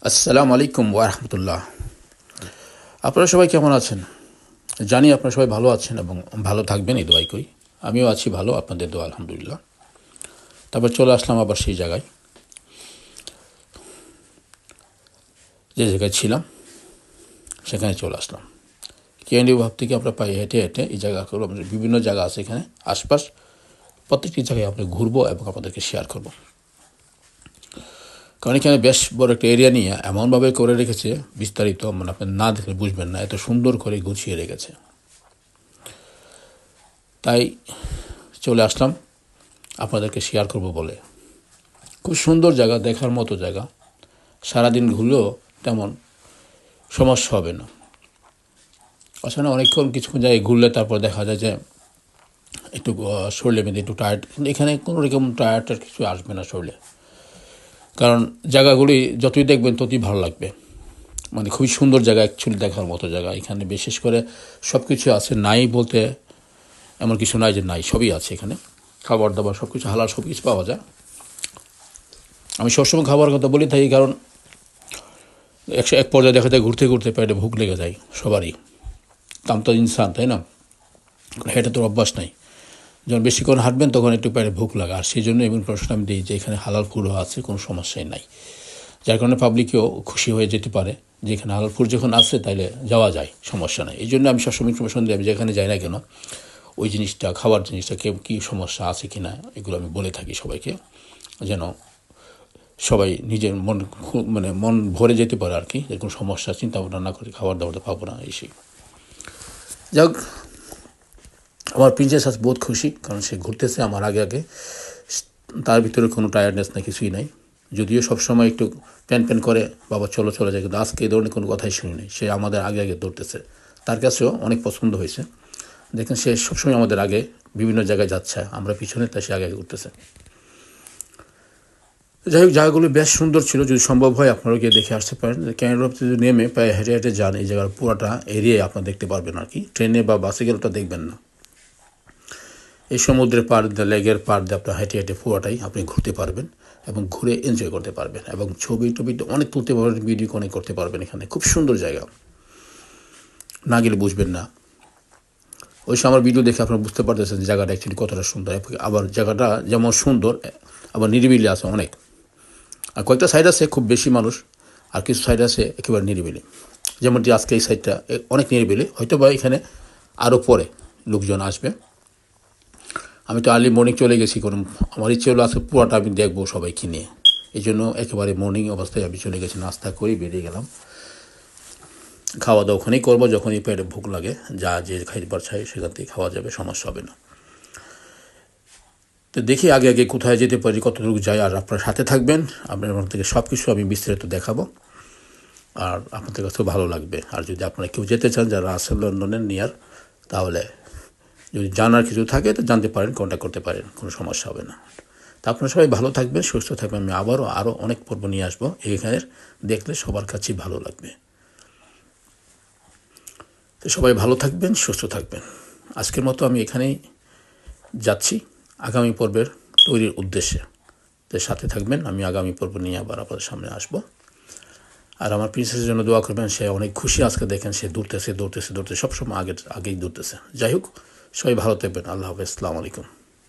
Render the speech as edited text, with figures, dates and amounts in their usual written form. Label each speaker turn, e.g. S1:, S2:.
S1: আসসালামু আলাইকুম ওয়া রাহমাতুল্লাহ। আপনারা সবাই কেমন আছেন? জানি আপনারা সবাই ভালো আছেন এবং ভালো থাকবেন, এই দোয়াই করি। আমিও আছি ভালো, আপনাদের দোয়া আলহামদুলিল্লাহ। তারপর চলে আসলাম আবার সেই জায়গায়, যে জায়গায় ছিলাম সেখানে চলে আসলাম। কেএনডি ভাব থেকে আমরা পাই হেঁটে হেঁটে এই জায়গাগুলো, বিভিন্ন জায়গা আছে এখানে আশপাশ, প্রত্যেকটি জায়গায় আমরা ঘুরবো এবং আপনাদেরকে শেয়ার করব। কারণ এখানে বেশ বড় একটা এরিয়া নিয়ে এমনভাবে করে রেখেছে, বিস্তারিত মানে আপনি না দেখলে বুঝবেন না, এত সুন্দর করে গুছিয়ে রেখেছে। তাই চলে আসলাম আপনাদেরকে শেয়ার করব বলে। খুব সুন্দর জায়গা, দেখার মতো জায়গা। সারাদিন ঘুরলেও তেমন সমস্যা হবে না। আসলে অনেকক্ষণ কিছুক্ষণ জায়গায় ঘুরলে তারপর দেখা যায় যে একটু শরীরের মধ্যে একটু টায়ার্ড, কিন্তু এখানে কোনো রকম টায়ার্ডটার কিছু আসবে না শরীরে। কারণ জায়গাগুলি যতই দেখবেন ততই ভালো লাগবে। মানে খুবই সুন্দর জায়গা, অ্যাকচুয়ালি দেখার মতো জায়গা। এখানে বিশেষ করে সব কিছু আছে, নাই বলতে এমন কিছু নাই যে নাই, সবই আছে এখানে। খাবার দাবার সব কিছু হালাল, সব কিছু পাওয়া যায়। আমি সবসময় খাবার কথা বলি থাকি, কারণ এক পর্যায়ে দেখা যায় ঘুরতে ঘুরতে পেটে ভুক লেগে যায় সবারই। কাম তো ইনসান, তাই না? হেঁটে তো অভ্যাস নাই। যখন বেশিক্ষণ হাঁটবেন তখন একটু পেটে ভুক লাগে, আর সেই জন্য এমন প্রশ্ন আমি দিই যে এখানে হালাল ফুডও আছে, কোনো সমস্যাই নাই। যার কারণে পাবলিকেও খুশি হয়ে যেতে পারে যে এখানে হালাল ফুড যখন আসছে তাইলে যাওয়া যায়, সমস্যা নেই। এই জন্য আমি সবসময় ইনফরমেশন দিই, আমি যেখানে যাই না কেন ওই জিনিসটা, খাবার জিনিসটা কী সমস্যা আছে কি না এগুলো আমি বলে থাকি সবাইকে, যেন সবাই নিজের মন ভরে যেতে পারে আর কি। এরকম সমস্যা চিন্তা ভাবনা না করে খাবার দাবারটা পাবো না এসে। যাক, আমার প্রিন্সেস আজ বহুত খুশি, কারণ সে ঘুরতেছে আমার আগে আগে। তার ভিতরে কোনো টায়ার্ডনেস না, কিছুই নাই। যদিও সবসময় একটু প্যান করে, বাবা চলো চলে যায়, কিন্তু আজকে এই ধরনের কোনো কথাই শুনিনি। সে আমাদের আগে আগে দৌড়তেছে। তার কাছেও অনেক পছন্দ হয়েছে। দেখেন, সে সবসময় আমাদের আগে বিভিন্ন জায়গায় যাচ্ছে, আমরা পিছনে, তাই সে আগে আগে ঘুরতেছে। যাই হোক, জায়গাগুলো বেশ সুন্দর ছিল। যদি সম্ভব হয় আপনারা গিয়ে দেখে আসতে পারেন। ক্যানাডা যদি নেমে প্রায় হেঁটে হেঁটে যান, এই জায়গার পুরাটা এরিয়ায় আপনারা দেখতে পারবেন আর কি। ট্রেনে বা বাসে গেলে ওটা দেখবেন না। এই সমুদ্রের পার দিয়ে, লেগের পার দিয়ে আপনার হেঁটে হেঁটে পুরাটাই আপনি ঘুরতে পারবেন এবং ঘুরে এনজয় করতে পারবেন, এবং ছবি টবি অনেক তুলতে পারবেন, ভিডিও অনেক করতে পারবেন। এখানে খুব সুন্দর জায়গা, না গেলে বুঝবেন না। ওই সময় আমার ভিডিও দেখে আপনারা বুঝতে পারতেছেন জায়গাটা অ্যাকচুয়ালি কতটা সুন্দর। আবার জায়গাটা যেমন সুন্দর, আবার নিরিবিলি আছে অনেক। আর কয়েকটা সাইড আছে খুব বেশি মানুষ, আর কিছু সাইড আছে একেবারে নিরিবিলি। যেমনটি আজকে এই সাইডটা অনেক নিরিবিলি, হয়তো বা এখানে আরও পরে লোকজন আসবে। আমি তো আর্লি মর্নিং চলে গেছি, কারণ আমার ইচ্ছে হলো আজকে পুরোটা আমি দেখবো সবাইকে নিয়ে। এই জন্য একেবারে মর্নিং অবস্থায় আমি চলে গেছি, নাস্তা করে বেরিয়ে গেলাম। খাওয়া দাওয়া ওখানেই করবো, যখনই পেটে ভুক লাগে, যা যে খাইবার চাই সেখান থেকে খাওয়া যাবে, সমস্যা হবে না। তো দেখি আগে আগে কোথায় যেতে পারি, কতটুকু যাই। আর আপনার সাথে থাকবেন, আপনার মন থেকে সব কিছু আমি বিস্তারিত দেখাবো, আর আপনাদের কাছেও ভালো লাগবে। আর যদি আপনারা কেউ যেতে চান যারা আছেন লন্ডনের নিয়ার, তাহলে যদি জানার কিছু থাকে তো জানতে পারেন, কন্ট্যাক্ট করতে পারেন, কোনো সমস্যা হবে না। তা আপনারা সবাই ভালো থাকবেন, সুস্থ থাকবেন। আমি আরও অনেক পর্ব নিয়ে আসবো, এইখানের দেখলে সবার কাছেই ভালো লাগবে। তো সবাই ভালো থাকবেন, সুস্থ থাকবেন। আজকের মতো আমি এখানেই যাচ্ছি আগামী পর্বের তৈরির উদ্দেশ্যে। তো সাথে থাকবেন, আমি আগামী পর্ব নিয়ে আবার আপনাদের সামনে আসবো। আর আমার প্রিন্সেসের জন্য দোয়া করবেন, সে অনেক খুশি আজকে। দেখেন, সে দৌড়তেছে সবসময় আগেই দৌড়তেছে। যাই হোক, সবাই ভালো থাকবেন। আল্লাহ হাফেজ, আসসালামু আলাইকুম।